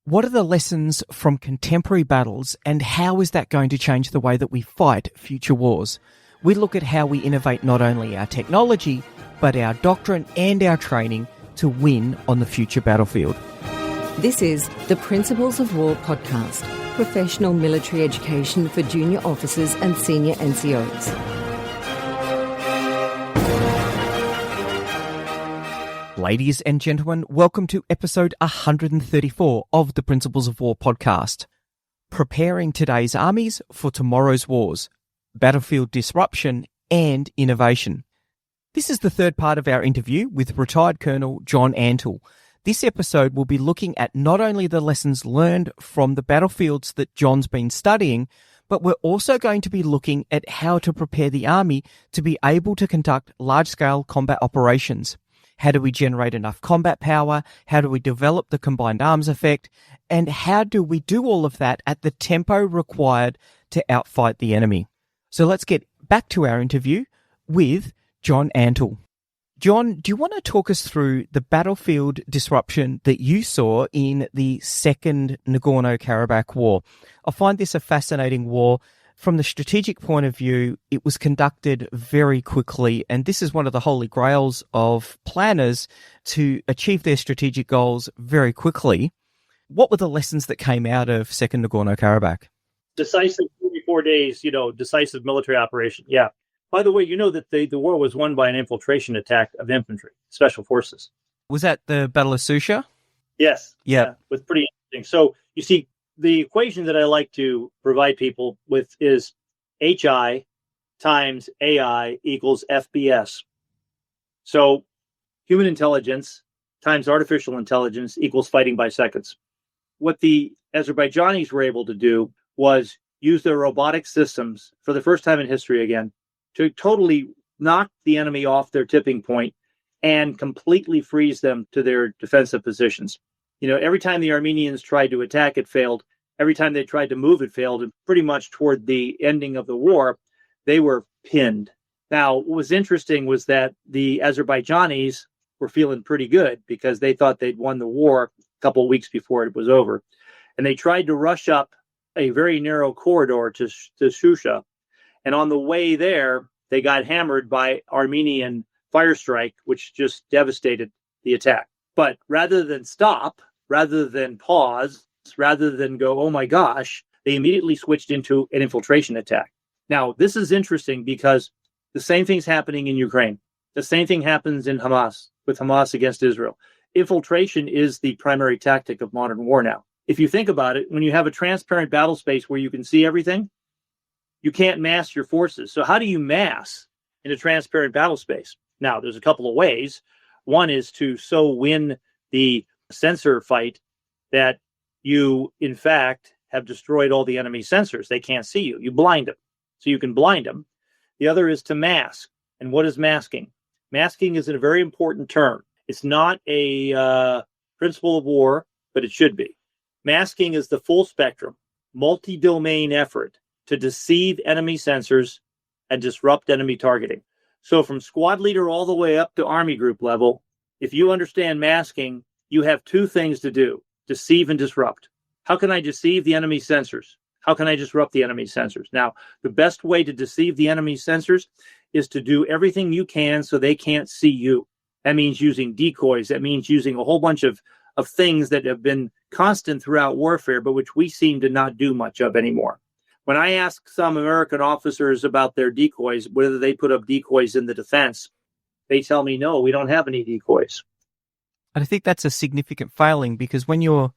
What are the lessons from contemporary battles, and how is that going to change the way that we fight future wars? We look at how we innovate not only our technology, but our doctrine and our training to win on the future battlefield. This is the Principles of War podcast, professional military education for junior officers and senior NCOs. Ladies and gentlemen, welcome to episode 134 of the Principles of War podcast. Preparing today's armies for tomorrow's wars, battlefield disruption and innovation. This is the third part of our interview with Retired Colonel John Antal. This episode will be looking at not only the lessons learned from the battlefields that John's been studying, but we're also going to be looking at how to prepare the army to be able to conduct large-scale combat operations. How do we generate enough combat power? How do we develop the combined arms effect? And how do we do all of that at the tempo required to outfight the enemy? So let's get back to our interview with John Antal. John, do you want to talk us through the battlefield disruption that you saw in the Second Nagorno-Karabakh War? I find this a fascinating war. From the strategic point of view, it was conducted very quickly, and this is one of the holy grails of planners to achieve their strategic goals very quickly. What were the lessons that came out of Second Nagorno-Karabakh? Decisive 44 days, decisive military operation. Yeah. By the way, you know that the war was won by an infiltration attack of infantry, special forces. Was that the Battle of Susha? Yes. Yeah. It was pretty interesting. So, you see, the equation that I like to provide people with is HI times AI equals FBS. So human intelligence times artificial intelligence equals fighting by seconds. What the Azerbaijanis were able to do was use their robotic systems for the first time in history again to totally knock the enemy off their tipping point and completely freeze them to their defensive positions. Every time the Armenians tried to attack, it failed. Every time they tried to move, it failed. And pretty much toward the ending of the war, they were pinned. Now, what was interesting was that the Azerbaijanis were feeling pretty good because they thought they'd won the war a couple of weeks before it was over. And they tried to rush up a very narrow corridor to Shusha. And on the way there, they got hammered by Armenian fire strike, which just devastated the attack. But rather than stop, rather than pause, rather than go, oh my gosh, they immediately switched into an infiltration attack. Now, this is interesting because the same thing's happening in Ukraine. The same thing happens in Hamas, with Hamas against Israel. Infiltration is the primary tactic of modern war now. If you think about it, when you have a transparent battle space where you can see everything, you can't mass your forces. So how do you mass in a transparent battle space? Now, there's a couple of ways. One is to so win the sensor fight that you, in fact, have destroyed all the enemy sensors. They can't see you. You blind them. So you can blind them. The other is to mask. And what is masking? Masking is a very important term. It's not a principle of war, but it should be. Masking is the full spectrum, multi-domain effort to deceive enemy sensors and disrupt enemy targeting. So from squad leader all the way up to army group level, if you understand masking, you have two things to do: deceive and disrupt. How can I deceive the enemy sensors? How can I disrupt the enemy sensors? Now, the best way to deceive the enemy sensors is to do everything you can so they can't see you. That means using decoys. That means using a whole bunch of things that have been constant throughout warfare, but which we seem to not do much of anymore. When I ask some American officers about their decoys, whether they put up decoys in the defense, they tell me, no, we don't have any decoys. I think that's a significant failing, because when you're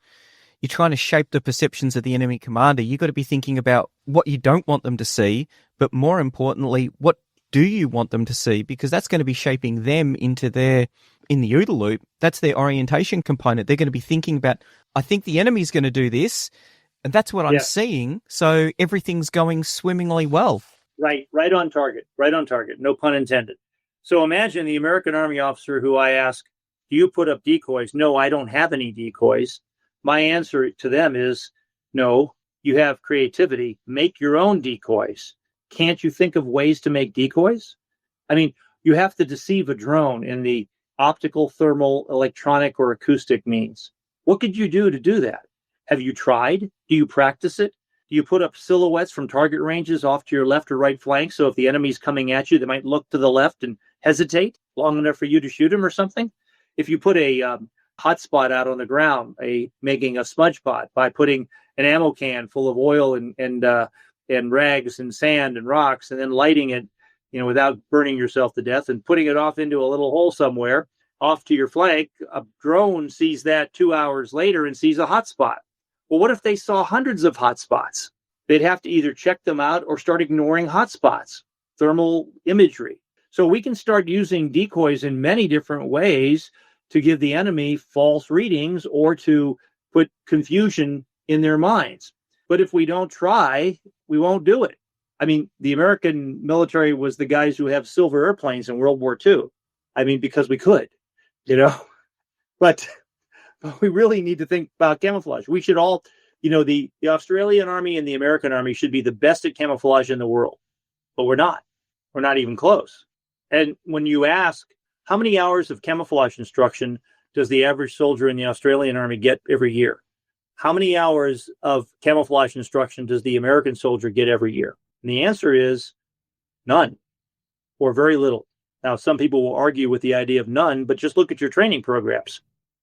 trying to shape the perceptions of the enemy commander, you've got to be thinking about what you don't want them to see, but more importantly, what do you want them to see? Because that's going to be shaping them in the OODA loop. That's their orientation component. They're going to be thinking about, I think the enemy's going to do this, and that's what I'm seeing, so everything's going swimmingly well. Right on target, no pun intended. So imagine the American Army officer who I ask, do you put up decoys? No, I don't have any decoys. My answer to them is, no, you have creativity. Make your own decoys. Can't you think of ways to make decoys? I mean, you have to deceive a drone in the optical, thermal, electronic, or acoustic means. What could you do to do that? Have you tried? Do you practice it? Do you put up silhouettes from target ranges off to your left or right flank? So if the enemy's coming at you, they might look to the left and hesitate long enough for you to shoot them or something. If you put a hot spot out on the ground, making a smudge pot by putting an ammo can full of oil and rags and sand and rocks, and then lighting it, without burning yourself to death, and putting it off into a little hole somewhere off to your flank, a drone sees that 2 hours later and sees a hot spot. Well, what if they saw hundreds of hot spots? They'd have to either check them out or start ignoring hot spots, thermal imagery. So we can start using decoys in many different ways to give the enemy false readings or to put confusion in their minds. But if we don't try, we won't do it. I mean, the American military was the guys who have silver airplanes in World War II. I mean, because we could, But we really need to think about camouflage. We should all, the Australian Army and the American Army should be the best at camouflage in the world. But we're not. We're not even close. And when you ask, how many hours of camouflage instruction does the average soldier in the Australian Army get every year? How many hours of camouflage instruction does the American soldier get every year? And the answer is none, or very little. Now, some people will argue with the idea of none, but just look at your training programs.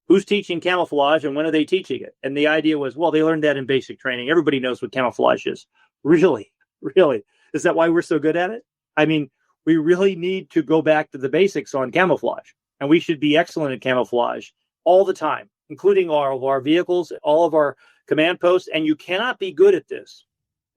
Who's teaching camouflage and when are they teaching it? And the idea was, well, they learned that in basic training. Everybody knows what camouflage is. Really? Really? Is that why we're so good at it? I mean, we really need to go back to the basics on camouflage. And we should be excellent at camouflage all the time, including all of our vehicles, all of our command posts. And you cannot be good at this,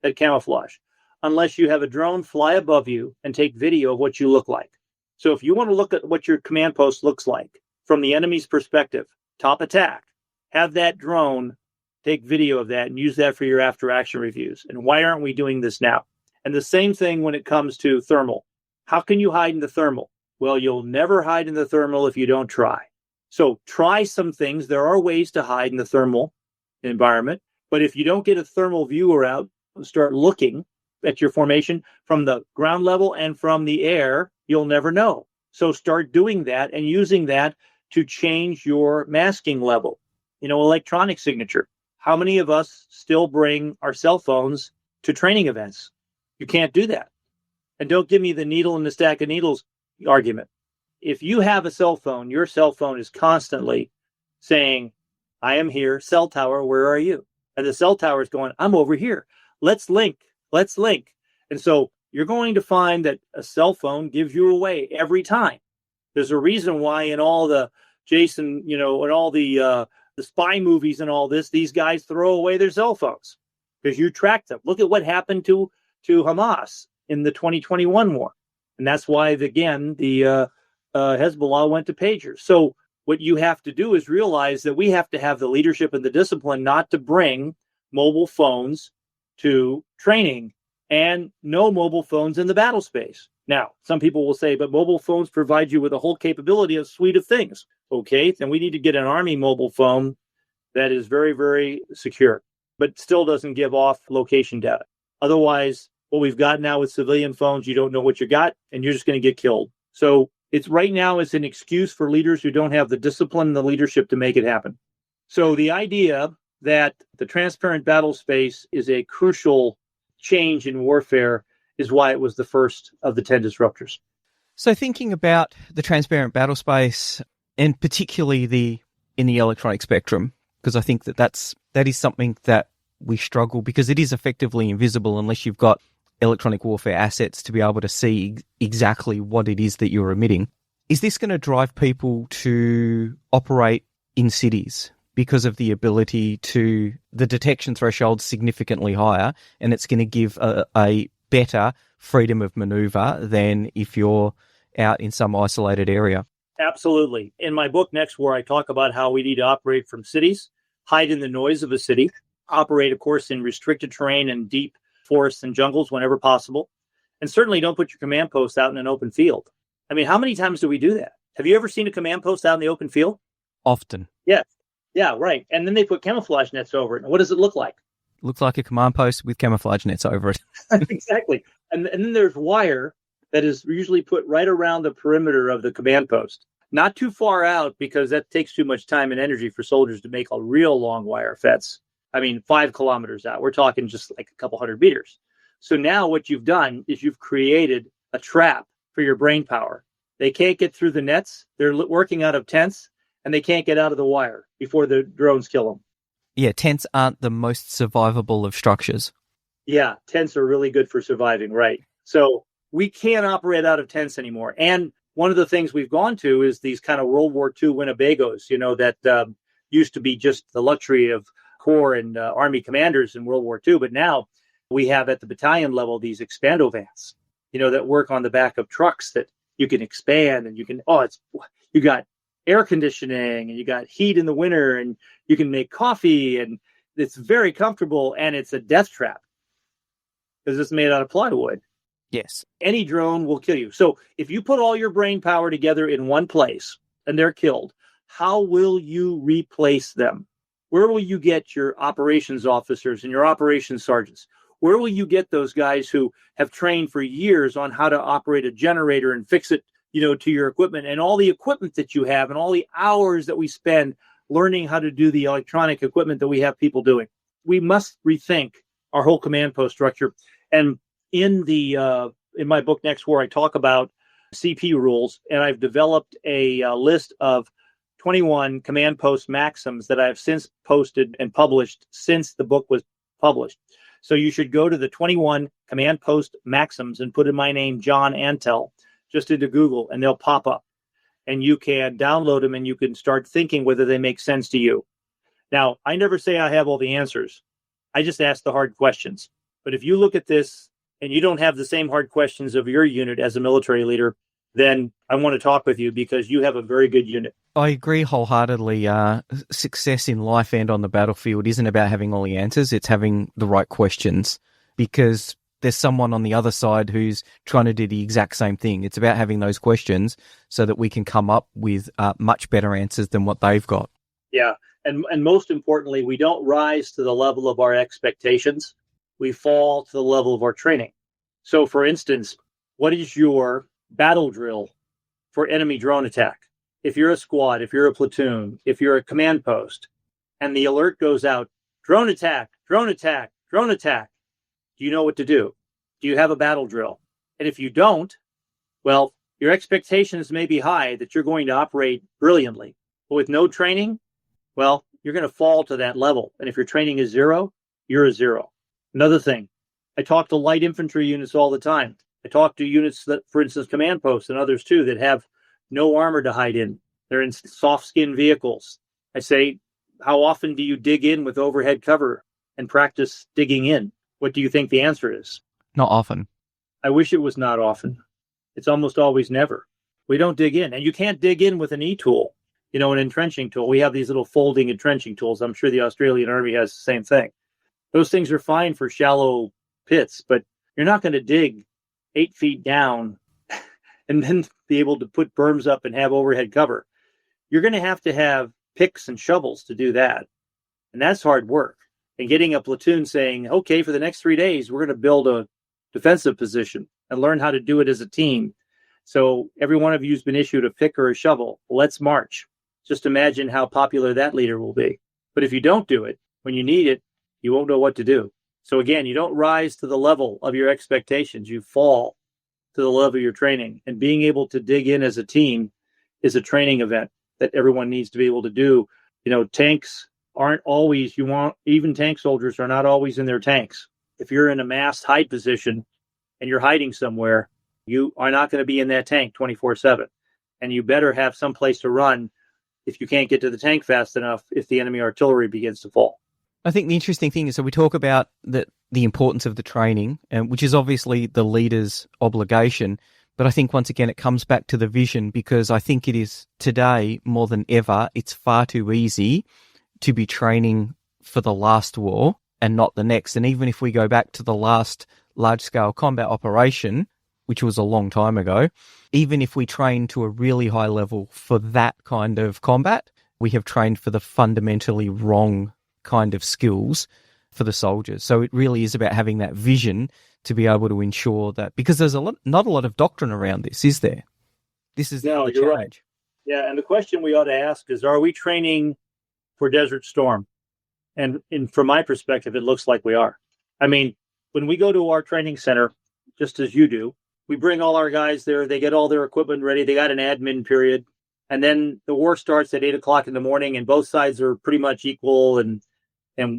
at camouflage, unless you have a drone fly above you and take video of what you look like. So if you want to look at what your command post looks like from the enemy's perspective, top attack, have that drone take video of that and use that for your after action reviews. And why aren't we doing this now? And the same thing when it comes to thermal. How can you hide in the thermal? Well, you'll never hide in the thermal if you don't try. So try some things. There are ways to hide in the thermal environment. But if you don't get a thermal viewer out, start looking at your formation from the ground level and from the air, you'll never know. So start doing that and using that to change your masking level. Electronic signature. How many of us still bring our cell phones to training events? You can't do that. And don't give me the needle in the stack of needles argument. If you have a cell phone, your cell phone is constantly saying, I am here, cell tower, where are you? And the cell tower is going, I'm over here. Let's link. And so you're going to find that a cell phone gives you away every time. There's a reason why in all the Jason, and all the spy movies and all this, these guys throw away their cell phones because you track them. Look at what happened to Hamas in the 2021 war. And that's why, again, the Hezbollah went to pagers. So what you have to do is realize that we have to have the leadership and the discipline not to bring mobile phones to training and no mobile phones in the battle space. Now, some people will say, but mobile phones provide you with a whole capability of suite of things. Okay, then we need to get an Army mobile phone that is very, very secure, but still doesn't give off location data. Otherwise, what we've got now with civilian phones, you don't know what you got, and you're just going to get killed. So it's right now it's an excuse for leaders who don't have the discipline and the leadership to make it happen. So the idea that the transparent battle space is a crucial change in warfare is why it was the first of the 10 disruptors. So thinking about the transparent battle space, and particularly in the electronic spectrum, because I think that is something that we struggle because it is effectively invisible unless you've got electronic warfare assets to be able to see exactly what it is that you're emitting. Is this going to drive people to operate in cities because of the ability to the detection threshold significantly higher, and it's going to give a better freedom of maneuver than if you're out in some isolated area? Absolutely. In my book, Next War, I talk about how we need to operate from cities, hide in the noise of a city, operate, of course, in restricted terrain and deep forests and jungles whenever possible. And certainly don't put your command post out in an open field. I mean, how many times do we do that? Have you ever seen a command post out in the open field? Often. Yeah. Yeah, right. And then they put camouflage nets over it. And what does it look like? Looks like a command post with camouflage nets over it. Exactly. And then there's wire that is usually put right around the perimeter of the command post. Not too far out because that takes too much time and energy for soldiers to make a real long wire fence. I mean, 5 kilometers out. We're talking just like a couple hundred meters. So now what you've done is you've created a trap for your brain power. They can't get through the nets. They're working out of tents, and they can't get out of the wire before the drones kill them. Yeah, tents aren't the most survivable of structures. Yeah, tents are really good for surviving, right? So we can't operate out of tents anymore. And one of the things we've gone to is these kind of World War II Winnebagos, that used to be just the luxury of Corps and Army commanders in World War II. But now we have at the battalion level these expando vans, that work on the back of trucks that you can expand, and you got air conditioning, and you got heat in the winter, and you can make coffee, and it's very comfortable, and it's a death trap because it's made out of plywood. Yes. Any drone will kill you. So if you put all your brain power together in one place and they're killed, how will you replace them? Where will you get your operations officers and your operations sergeants? Where will you get those guys who have trained for years on how to operate a generator and fix it, to your equipment, and all the equipment that you have and all the hours that we spend learning how to do the electronic equipment that we have people doing? We must rethink our whole command post structure. And in my book Next War, I talk about CP rules, and I've developed a list of 21 command post maxims that I've since posted and published since the book was published. So you should go to the 21 command post maxims and put in my name, John Antal, just into Google, and they'll pop up. And you can download them, and you can start thinking whether they make sense to you. Now, I never say I have all the answers. I just ask the hard questions. But if you look at this and you don't have the same hard questions of your unit as a military leader, then I want to talk with you because you have a very good unit. I agree wholeheartedly. Success in life and on the battlefield isn't about having all the answers. It's having the right questions, because there's someone on the other side who's trying to do the exact same thing. It's about having those questions so that we can come up with much better answers than what they've got. Yeah. And most importantly, we don't rise to the level of our expectations. We fall to the level of our training. So, for instance, what is your battle drill for enemy drone attack? If you're a squad, if you're a platoon, if you're a command post, and the alert goes out, drone attack, drone attack, drone attack, do you know what to do? Do you have a battle drill? And if you don't, well, your expectations may be high that you're going to operate brilliantly. But with no training, well, you're going to fall to that level. And if your training is 0, you're a 0. Another thing, I talk to light infantry units all the time. I talk to units that, for instance, command posts and others too, that have no armor to hide in. They're in soft skin vehicles. I say, how often do you dig in with overhead cover and practice digging in? What do you think the answer is? Not often. I wish it was not often. It's almost always never. We don't dig in. And you can't dig in with an E-tool, an entrenching tool. We have these little folding entrenching tools. I'm sure the Australian Army has the same thing. Those things are fine for shallow pits, but you're not going to dig 8 feet down and then be able to put berms up and have overhead cover. You're going to have picks and shovels to do that. And that's hard work. And getting a platoon saying, okay, for the next 3 days, we're going to build a defensive position and learn how to do it as a team. So every one of you has been issued a pick or a shovel. Let's march. Just imagine how popular that leader will be. But if you don't do it, when you need it, you won't know what to do. So again, you don't rise to the level of your expectations. You fall to the level of your training. And being able to dig in as a team is a training event that everyone needs to be able to do. Tanks aren't always, even tank soldiers are not always in their tanks. If you're in a massed hide position and you're hiding somewhere, you are not going to be in that tank 24/7. And you better have some place to run if you can't get to the tank fast enough if the enemy artillery begins to fall. I think the interesting thing is, so we talk about the importance of the training, which is obviously the leader's obligation. But I think once again, it comes back to the vision, because I think it is today more than ever, it's far too easy to be training for the last war and not the next. And even if we go back to the last large-scale combat operation, which was a long time ago, even if we train to a really high level for that kind of combat, we have trained for the fundamentally wrong kind of skills for the soldiers. So it really is about having that vision to be able to ensure that, because there's not a lot of doctrine around this, is there? This is the challenge. Right. Yeah, and the question we ought to ask is, are we training for Desert Storm? And from my perspective, it looks like we are. I mean, when we go to our training center, just as you do, we bring all our guys there. They get all their equipment ready. They got an admin period. And then the war starts at 8 o'clock in the morning, and both sides are pretty much equal, and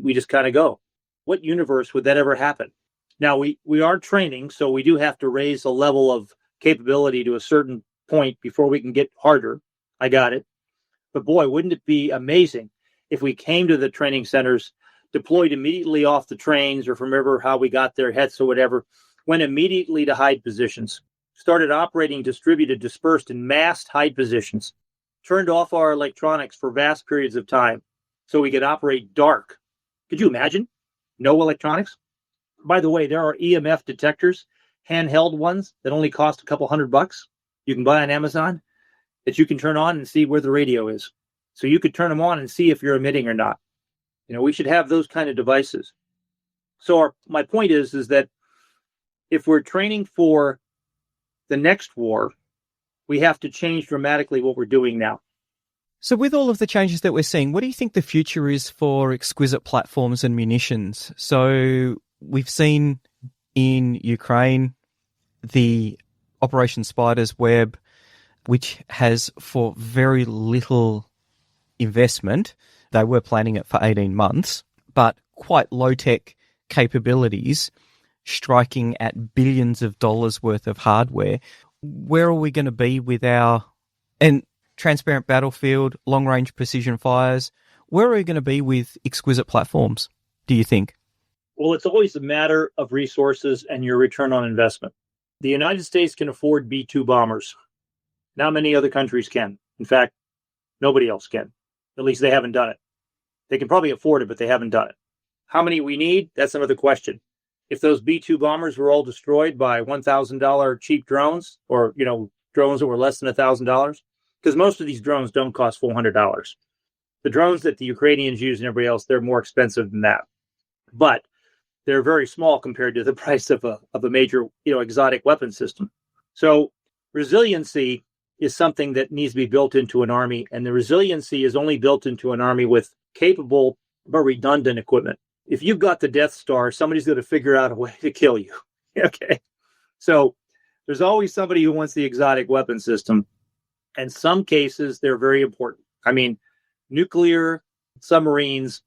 we just kind of go. What universe would that ever happen? Now, we are training, so we do have to raise the level of capability to a certain point before we can get harder. I got it. But boy, wouldn't it be amazing if we came to the training centers, deployed immediately off the trains or from wherever how we got their heads or whatever, went immediately to hide positions, started operating distributed, dispersed, and massed hide positions, turned off our electronics for vast periods of time so we could operate dark. Could you imagine? No electronics? By the way, there are EMF detectors, handheld ones that only cost a couple $100 you can buy on Amazon that you can turn on and see where the radio is. So you could turn them on and see if you're emitting or not. We should have those kind of devices. So my point is that if we're training for the next war, we have to change dramatically what we're doing now. So with all of the changes that we're seeing, what do you think the future is for exquisite platforms and munitions? So we've seen in Ukraine the Operation Spider's Web, which has, for very little investment, they were planning it for 18 months, but quite low-tech capabilities, striking at billions of dollars worth of hardware. Where are we going to be with our transparent battlefield, long-range precision fires? Where are we going to be with exquisite platforms, do you think? Well, it's always a matter of resources and your return on investment. The United States can afford B-2 bombers. Not many other countries can. In fact, nobody else can. At least they haven't done it. They can probably afford it, but they haven't done it. How many we need? That's another question. If those B-2 bombers were all destroyed by $1,000 cheap drones, or drones that were less than $1,000, because most of these drones don't cost $400. The drones that the Ukrainians use and everybody else, they're more expensive than that. But they're very small compared to the price of a major, exotic weapon system. So resiliency is something that needs to be built into an army, and the resiliency is only built into an army with capable but redundant equipment. If you've got the Death Star, somebody's going to figure out a way to kill you. Okay. So there's always somebody who wants the exotic weapon system. In some cases, they're very important. I mean, nuclear submarines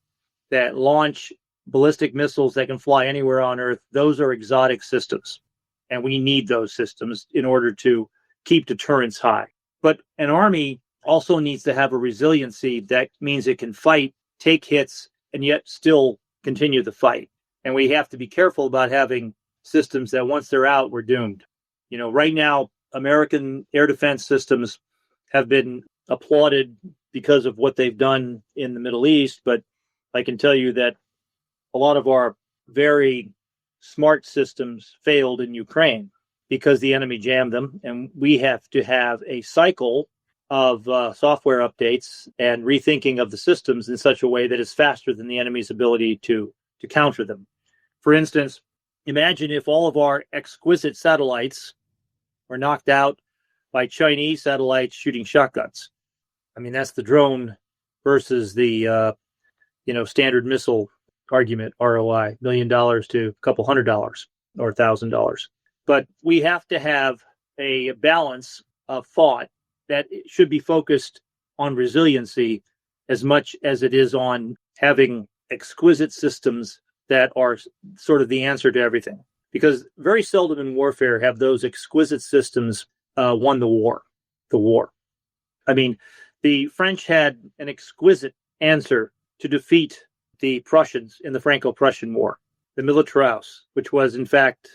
that launch ballistic missiles that can fly anywhere on Earth, those are exotic systems. And we need those systems in order to keep deterrence high. But an army also needs to have a resiliency that means it can fight, take hits, and yet still continue the fight. And we have to be careful about having systems that once they're out, we're doomed. Right now, American air defense systems have been applauded because of what they've done in the Middle East. But I can tell you that a lot of our very smart systems failed in Ukraine because the enemy jammed them. And we have to have a cycle of software updates and rethinking of the systems in such a way that is faster than the enemy's ability to counter them. For instance, imagine if all of our exquisite satellites were knocked out by Chinese satellites shooting shotguns. I mean, that's the drone versus the standard missile argument, ROI, $1 million to a couple $100 or $1,000. But we have to have a balance of thought that should be focused on resiliency as much as it is on having exquisite systems that are sort of the answer to everything. Because very seldom in warfare have those exquisite systems won the war. I mean, the French had an exquisite answer to defeat the Prussians in the Franco-Prussian War, the Militarismus, which was, in fact,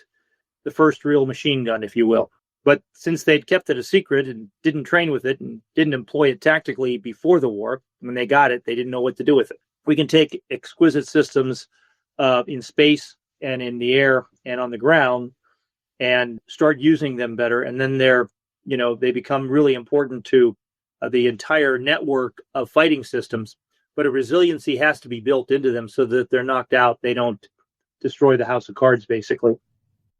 the first real machine gun, if you will. But since they'd kept it a secret and didn't train with it and didn't employ it tactically before the war, when they got it, they didn't know what to do with it. We can take exquisite systems in space and in the air and on the ground and start using them better. And then they become really important to the entire network of fighting systems. But a resiliency has to be built into them so that if they're knocked out, they don't destroy the house of cards, basically.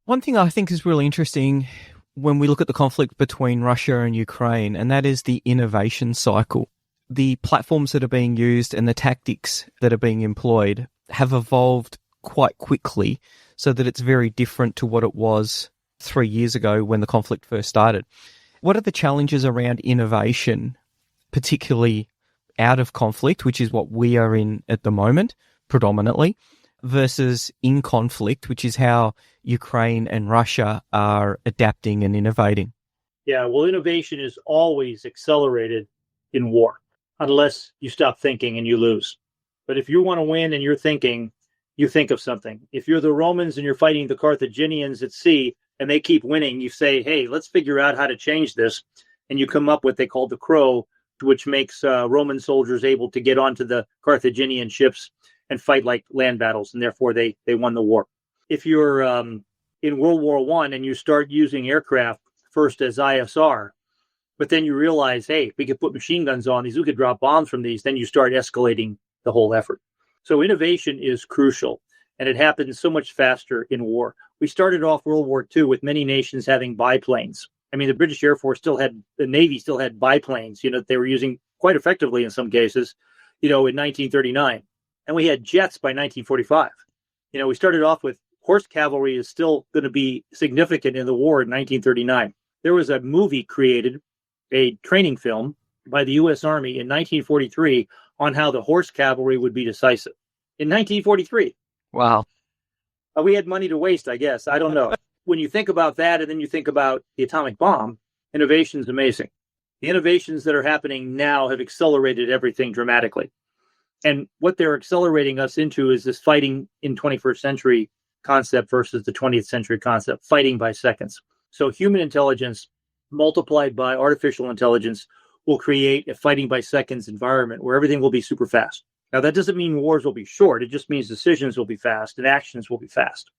One thing I think is really interesting when we look at the conflict between Russia and Ukraine, and that is the innovation cycle. the platforms that are being used and the tactics that are being employed have evolved quite quickly so that it's very different to what it was 3 years ago when the conflict first started. What are the challenges around innovation, particularly out of conflict, which is what we are in at the moment, predominantly, versus in conflict, which is how Ukraine and Russia are adapting and innovating? Yeah, well, innovation is always accelerated in war, unless you stop thinking and you lose. But if you want to win and you're thinking, you think of something. If you're the Romans and you're fighting the Carthaginians at sea and they keep winning, you say, hey, let's figure out how to change this. And you come up with what they call the crow, which makes Roman soldiers able to get onto the Carthaginian ships and fight like land battles. And therefore, they won the war. If you're in World War I and you start using aircraft first as ISR, but then you realize, hey, we could put machine guns on these, we could drop bombs from these, then you start escalating the whole effort. So innovation is crucial, and it happens so much faster in war. We started off World War II with many nations having biplanes. I mean, the British Air Force the Navy still had biplanes, they were using quite effectively in some cases, in 1939. And we had jets by 1945. We started off with horse cavalry is still going to be significant in the war in 1939. There was a movie created, a training film by the U.S. Army in 1943 on how the horse cavalry would be decisive. In 1943. Wow. We had money to waste, I guess. I don't know. When you think about that and then you think about the atomic bomb, innovation is amazing. The innovations that are happening now have accelerated everything dramatically. And what they're accelerating us into is this fighting in 21st century concept versus the 20th century concept, fighting by seconds. So human intelligence multiplied by artificial intelligence will create a fighting by seconds environment where everything will be super fast. Now, that doesn't mean wars will be short. It just means decisions will be fast and actions will be fast.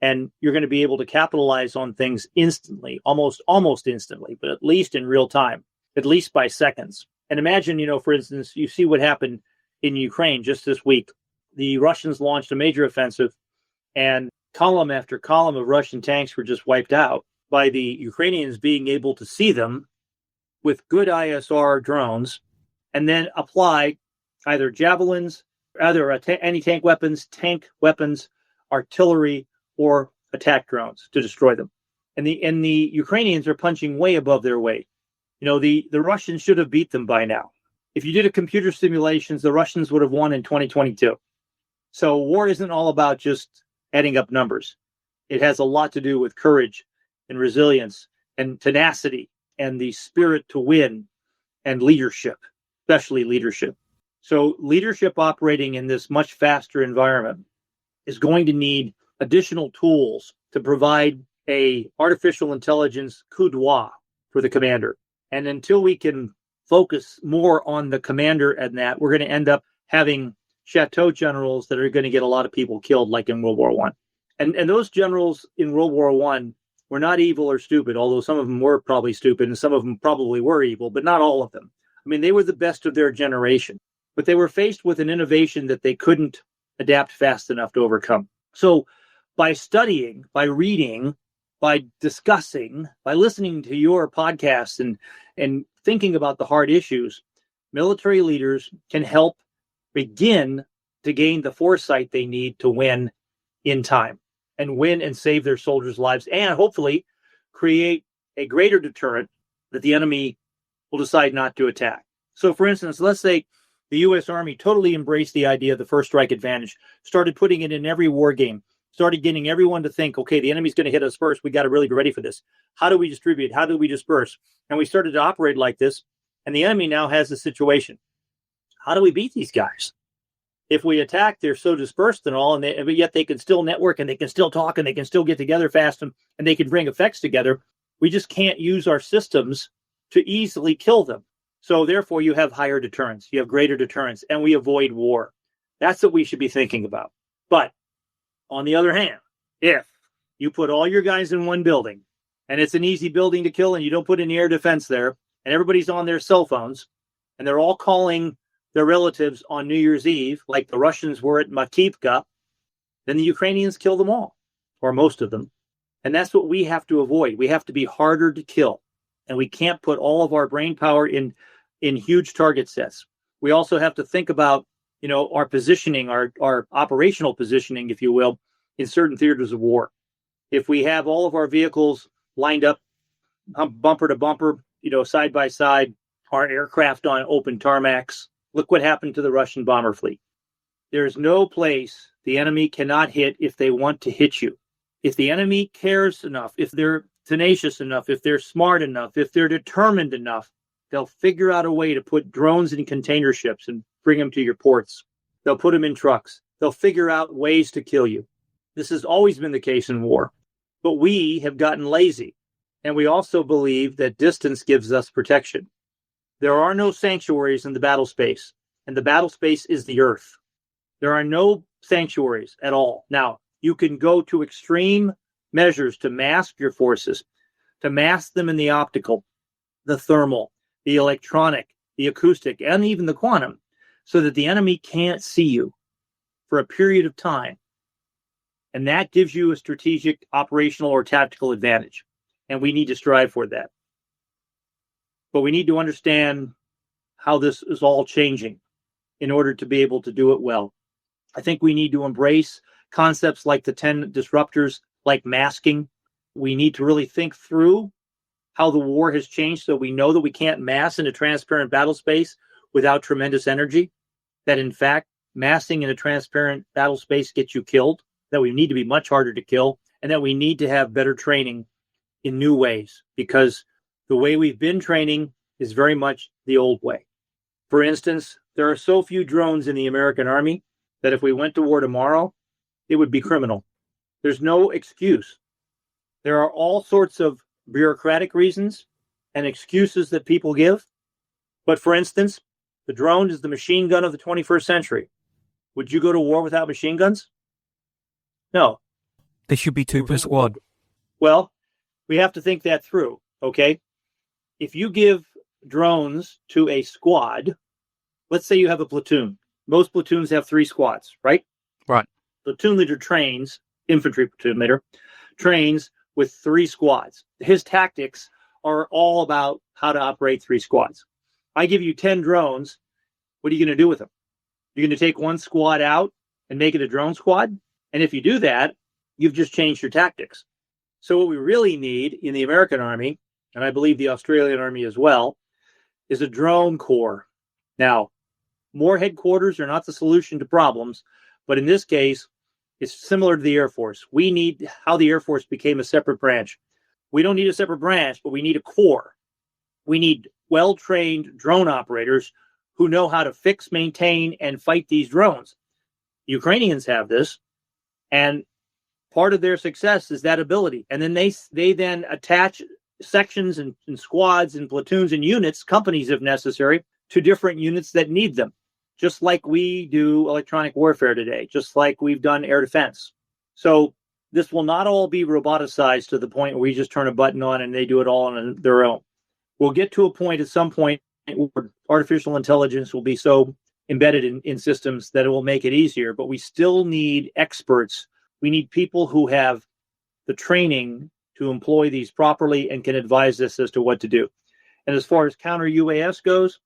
And you're going to be able to capitalize on things instantly, almost instantly, but at least in real time, at least by seconds. And imagine, for instance, you see what happened in Ukraine just this week. The Russians launched a major offensive, and column after column of Russian tanks were just wiped out by the Ukrainians being able to see them with good ISR drones and then apply either javelins, either anti-tank weapons, artillery, or attack drones to destroy them. And the Ukrainians are punching way above their weight. The Russians should have beat them by now. If you did a computer simulations, the Russians would have won in 2022. So war isn't all about just adding up numbers. It has a lot to do with courage and resilience and tenacity and the spirit to win and leadership, especially leadership. So leadership operating in this much faster environment is going to need additional tools to provide a artificial intelligence coup d'oeil for the commander. And until we can focus more on the commander and that, we're going to end up having chateau generals that are going to get a lot of people killed, like in World War I. And those generals in World War I were not evil or stupid, although some of them were probably stupid and some of them probably were evil, but not all of them. I mean, they were the best of their generation, but they were faced with an innovation that they couldn't adapt fast enough to overcome. So by studying, by reading, by discussing, by listening to your podcasts and thinking about the hard issues, military leaders can help begin to gain the foresight they need to win in time and win and save their soldiers' lives and hopefully create a greater deterrent that the enemy will decide not to attack. So, for instance, let's say the U.S. Army totally embraced the idea of the first strike advantage, started putting it in every war game, started getting everyone to think, okay, the enemy's going to hit us first. We got to really be ready for this. How do we distribute? How do we disperse? And we started to operate like this. And the enemy now has a situation. How do we beat these guys? If we attack, they're so dispersed and all, but yet they can still network and they can still talk and they can still get together fast and they can bring effects together. We just can't use our systems to easily kill them. So therefore, you have higher deterrence, you have greater deterrence, and we avoid war. That's what we should be thinking about. But on the other hand, if you put all your guys in one building and it's an easy building to kill and you don't put any air defense there and everybody's on their cell phones and they're all calling their relatives on New Year's Eve, like the Russians were at Makivka, then the Ukrainians kill them all, or most of them. And that's what we have to avoid. We have to be harder to kill. And we can't put all of our brain power in in huge target sets. We also have to think about, our positioning, our operational positioning, if you will, in certain theaters of war. If we have all of our vehicles lined up bumper to bumper, side by side, our aircraft on open tarmacs, look what happened to the Russian bomber fleet. There's no place the enemy cannot hit if they want to hit you. If the enemy cares enough, if they're tenacious enough, if they're smart enough, if they're determined enough, they'll figure out a way to put drones in container ships and bring them to your ports. They'll put them in trucks. They'll figure out ways to kill you. This has always been the case in war. But we have gotten lazy. And we also believe that distance gives us protection. There are no sanctuaries in the battle space, and the battle space is the earth. There are no sanctuaries at all. Now, you can go to extreme measures to mask your forces, to mask them in the optical, the thermal, the electronic, the acoustic, and even the quantum, so that the enemy can't see you for a period of time. And that gives you a strategic, operational, or tactical advantage. And we need to strive for that. But we need to understand how this is all changing in order to be able to do it well. I think we need to embrace concepts like the 10 disruptors, like masking. We need to really think through how the war has changed, so we know that we can't mass in a transparent battle space without tremendous energy, that in fact, massing in a transparent battle space gets you killed, that we need to be much harder to kill, and that we need to have better training in new ways, because the way we've been training is very much the old way. For instance, there are so few drones in the American Army that if we went to war tomorrow, it would be criminal. There's no excuse. There are all sorts of bureaucratic reasons and excuses that people give. But for instance, the drone is the machine gun of the 21st century. Would you go to war without machine guns? No. There should be 2 per squad. Well, we have to think that through, okay? If you give drones to a squad, let's say you have a platoon. Most platoons have 3 squads, right? Right. Platoon leader trains, infantry platoon leader, trains with 3 squads. His tactics are all about how to operate 3 squads. I give you 10 drones. What are you going to do with them? You're going to take 1 squad out and make it a drone squad? And if you do that, you've just changed your tactics. So what we really need in the American Army, and I believe the Australian Army as well, is a drone corps. Now, more headquarters are not the solution to problems, but in this case, it's similar to the Air Force. We need how the Air Force became a separate branch. We don't need a separate branch, but we need a corps. We need well-trained drone operators who know how to fix, maintain, and fight these drones. Ukrainians have this, and part of their success is that ability. And then they then attach sections and squads and platoons and units, companies if necessary, to different units that need them, just like we do electronic warfare today, just like we've done air defense. So this will not all be roboticized to the point where we just turn a button on and they do it all on their own. We'll get to a point at some point where artificial intelligence will be so embedded in systems that it will make it easier, but we still need experts. We need people who have the training to employ these properly and can advise us as to what to do. And as far as counter UAS goes,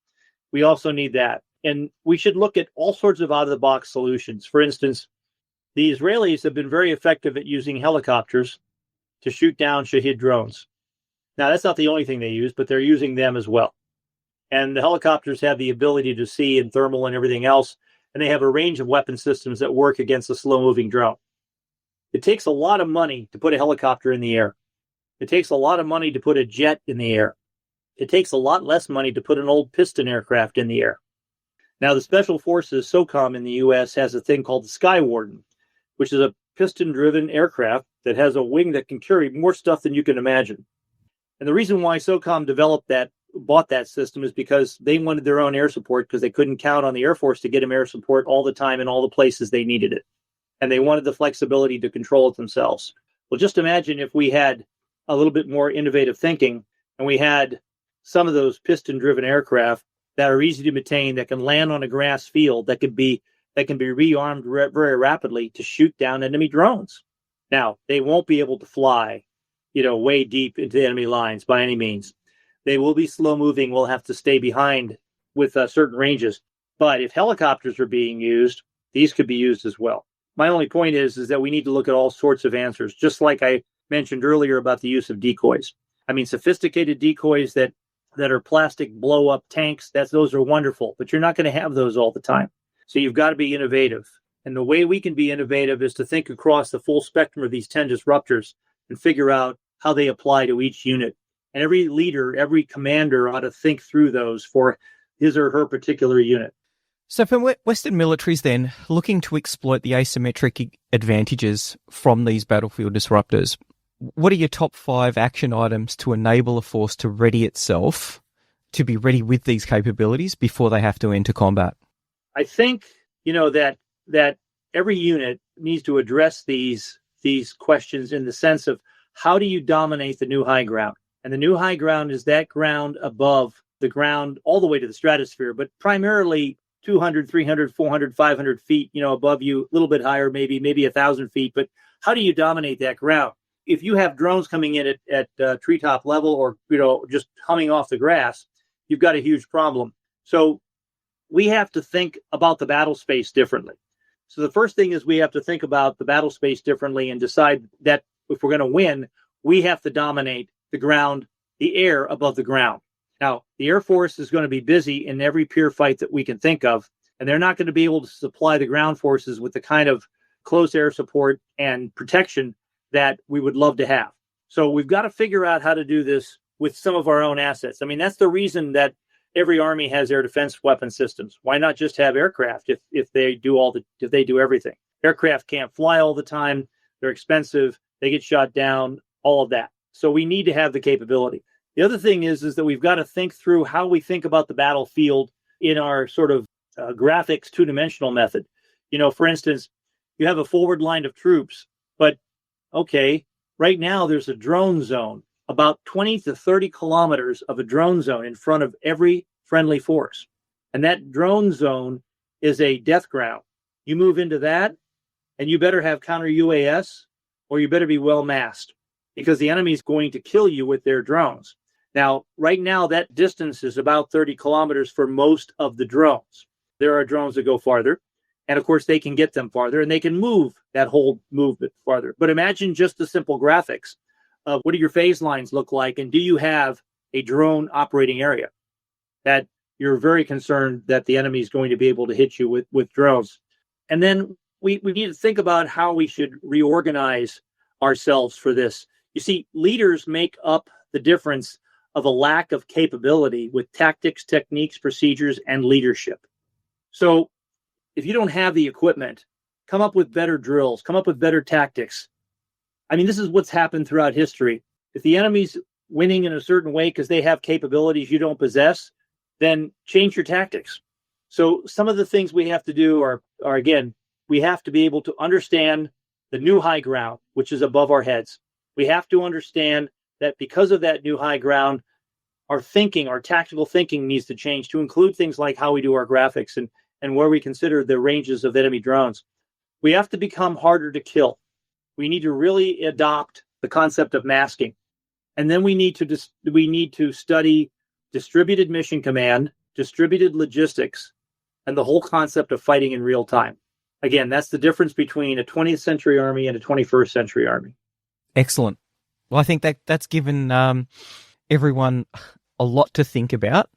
we also need that. And we should look at all sorts of out-of-the-box solutions. For instance, the Israelis have been very effective at using helicopters to shoot down Shahed drones. Now, that's not the only thing they use, but they're using them as well. And the helicopters have the ability to see and thermal and everything else, and they have a range of weapon systems that work against a slow-moving drone. It takes a lot of money to put a helicopter in the air. It takes a lot of money to put a jet in the air. It takes a lot less money to put an old piston aircraft in the air. Now, the Special Forces, SOCOM in the U.S., has a thing called the Sky Warden, which is a piston-driven aircraft that has a wing that can carry more stuff than you can imagine. And the reason why SOCOM bought that system is because they wanted their own air support because they couldn't count on the Air Force to get them air support all the time in all the places they needed it. And they wanted the flexibility to control it themselves. Well, just imagine if we had a little bit more innovative thinking and we had some of those piston-driven aircraft that are easy to maintain, that can land on a grass field, that can be rearmed very rapidly to shoot down enemy drones. Now, they won't be able to fly, way deep into the enemy lines by any means. They will be slow moving. We'll have to stay behind with certain ranges. But if helicopters are being used, these could be used as well. My only point is that we need to look at all sorts of answers, just like I mentioned earlier about the use of decoys. I mean, sophisticated decoys that are plastic blow-up tanks, those are wonderful, but you're not going to have those all the time. So you've got to be innovative. And the way we can be innovative is to think across the full spectrum of these 10 disruptors and figure out how they apply to each unit. And every leader, every commander ought to think through those for his or her particular unit. So for Western militaries then, looking to exploit the asymmetric advantages from these battlefield disruptors, what are your top 5 action items to enable a force to ready itself to be ready with these capabilities before they have to enter combat? I think, that every unit needs to address these questions in the sense of how do you dominate the new high ground? And the new high ground is that ground above the ground all the way to the stratosphere, but primarily 200, 300, 400, 500 feet, above you, a little bit higher, maybe 1,000 feet. But how do you dominate that ground? If you have drones coming in at treetop level or, just humming off the grass, you've got a huge problem. So we have to think about the battle space differently. So the first thing is we have to think about the battle space differently and decide that if we're going to win, we have to dominate the ground, the air above the ground. Now, the Air Force is going to be busy in every peer fight that we can think of, and they're not going to be able to supply the ground forces with the kind of close air support and protection that we would love to have. So we've got to figure out how to do this with some of our own assets. I mean, that's the reason that every army has air defense weapon systems. Why not just have aircraft if they do everything? Aircraft can't fly all the time. They're expensive. They get shot down, all of that. So we need to have the capability. The other thing is that we've got to think through how we think about the battlefield in our sort of graphics two-dimensional method. For instance, you have a forward line of troops, but okay, right now there's a drone zone, about 20 to 30 kilometers of a drone zone in front of every friendly force. And that drone zone is a death ground. You move into that, and you better have counter UAS, or you better be well masked, because the enemy is going to kill you with their drones. Now, right now, that distance is about 30 kilometers for most of the drones. There are drones that go farther, and of course, they can get them farther, and they can move that whole movement farther. But imagine just the simple graphics of what do your phase lines look like, and do you have a drone operating area that you're very concerned that the enemy is going to be able to hit you with drones. And then we need to think about how we should reorganize ourselves for this. You see, leaders make up the difference of a lack of capability with tactics, techniques, procedures, and leadership. So if you don't have the equipment, come up with better drills, come up with better tactics. I mean, this is what's happened throughout history. If the enemy's winning in a certain way because they have capabilities you don't possess, then change your tactics. So some of the things we have to do are again, we have to be able to understand the new high ground, which is above our heads. We have to understand that because of that new high ground, our thinking, our tactical thinking needs to change to include things like how we do our graphics and where we consider the ranges of enemy drones. We have to become harder to kill. We need to really adopt the concept of masking. And then we need to study distributed mission command, distributed logistics, and the whole concept of fighting in real time. Again, that's the difference between a 20th century army and a 21st century army. Excellent. Well, I think that's given everyone a lot to think about,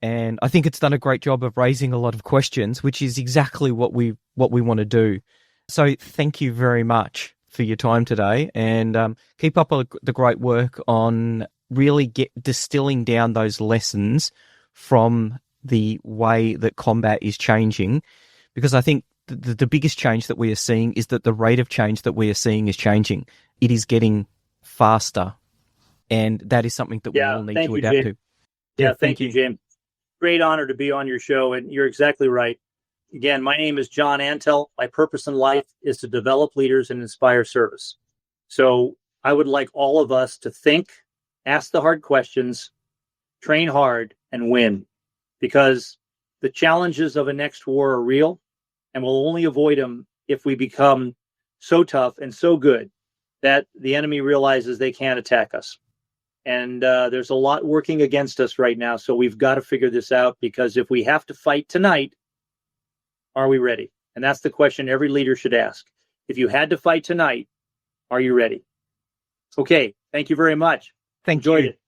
and I think it's done a great job of raising a lot of questions, which is exactly what we want to do. So thank you very much for your time today, and keep up the great work on really distilling down those lessons from the way that combat is changing, because I think the biggest change that we are seeing is that the rate of change that we are seeing is changing. It is getting faster, and that is something that we all need to adapt to. Yeah, thank you, James. Great honor to be on your show, and you're exactly right. Again, my name is John Antal. My purpose in life is to develop leaders and inspire service. So I would like all of us to think, ask the hard questions, train hard, and win, because the challenges of a next war are real, and we'll only avoid them if we become so tough and so good that the enemy realizes they can't attack us. And there's a lot working against us right now. So we've got to figure this out, because if we have to fight tonight, are we ready? And that's the question every leader should ask. If you had to fight tonight, are you ready? Okay. Thank you very much. Enjoyed it.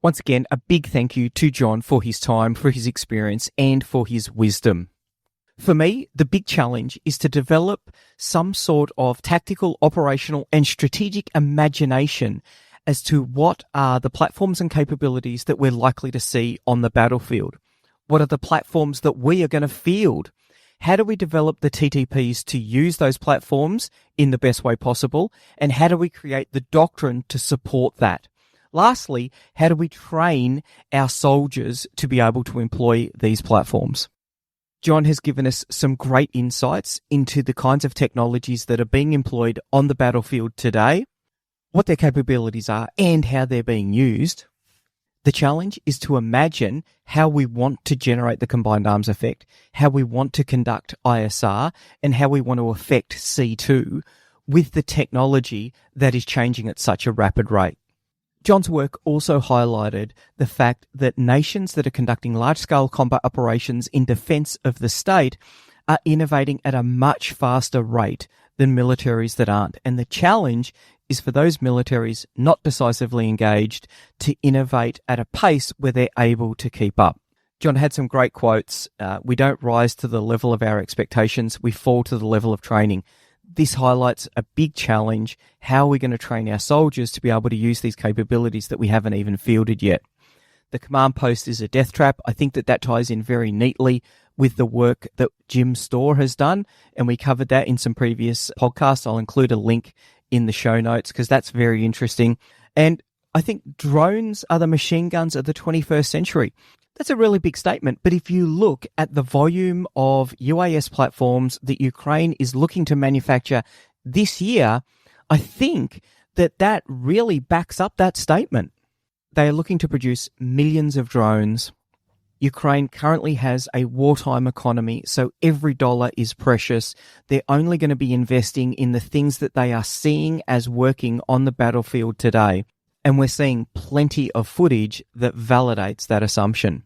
Once again, a big thank you to John for his time, for his experience, and for his wisdom. For me, the big challenge is to develop some sort of tactical, operational, and strategic imagination as to what are the platforms and capabilities that we're likely to see on the battlefield. What are the platforms that we are going to field? How do we develop the TTPs to use those platforms in the best way possible? And how do we create the doctrine to support that? Lastly, how do we train our soldiers to be able to employ these platforms? John has given us some great insights into the kinds of technologies that are being employed on the battlefield today, what their capabilities are, and how they're being used. The challenge is to imagine how we want to generate the combined arms effect, how we want to conduct ISR, and how we want to affect C2 with the technology that is changing at such a rapid rate. John's work also highlighted the fact that nations that are conducting large-scale combat operations in defence of the state are innovating at a much faster rate than militaries that aren't. And the challenge is for those militaries not decisively engaged to innovate at a pace where they're able to keep up. John had some great quotes. We don't rise to the level of our expectations, we fall to the level of training. This highlights a big challenge. How are we going to train our soldiers to be able to use these capabilities that we haven't even fielded yet? The command post is a death trap. I think that ties in very neatly with the work that Jim Storr has done, and we covered that in some previous podcasts. I'll include a link in the show notes because that's very interesting. And I think drones are the machine guns of the 21st century. That's a really big statement, but if you look at the volume of UAS platforms that Ukraine is looking to manufacture this year, I think that really backs up that statement. They are looking to produce millions of drones. Ukraine currently has a wartime economy, so every dollar is precious. They're only going to be investing in the things that they are seeing as working on the battlefield today. And we're seeing plenty of footage that validates that assumption.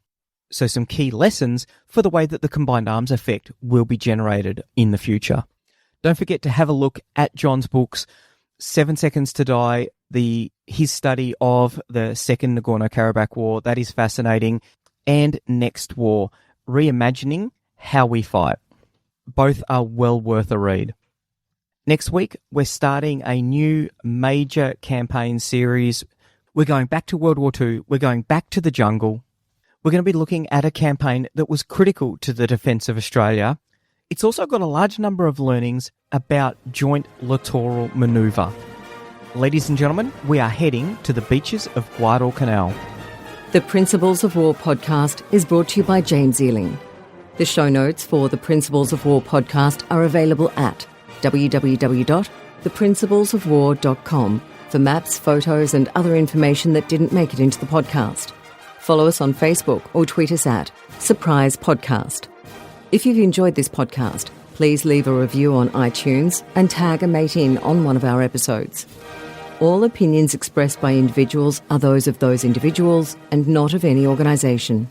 So some key lessons for the way that the combined arms effect will be generated in the future. Don't forget to have a look at John's books, 7 Seconds to Die, his study of the Second Nagorno-Karabakh War. That is fascinating. And Next War, reimagining how we fight. Both are well worth a read. Next week, we're starting a new major campaign series. We're going back to World War II. We're going back to the jungle. We're going to be looking at a campaign that was critical to the defence of Australia. It's also got a large number of learnings about joint littoral manoeuvre. Ladies and gentlemen, we are heading to the beaches of Guadalcanal. The Principles of War podcast is brought to you by James Ealing. The show notes for the Principles of War podcast are available at www.theprinciplesofwar.com for maps, photos and other information that didn't make it into the podcast. Follow us on Facebook or tweet us at Surprise Podcast. If you've enjoyed this podcast, please leave a review on iTunes and tag a mate in on one of our episodes. All opinions expressed by individuals are those of those individuals and not of any organisation.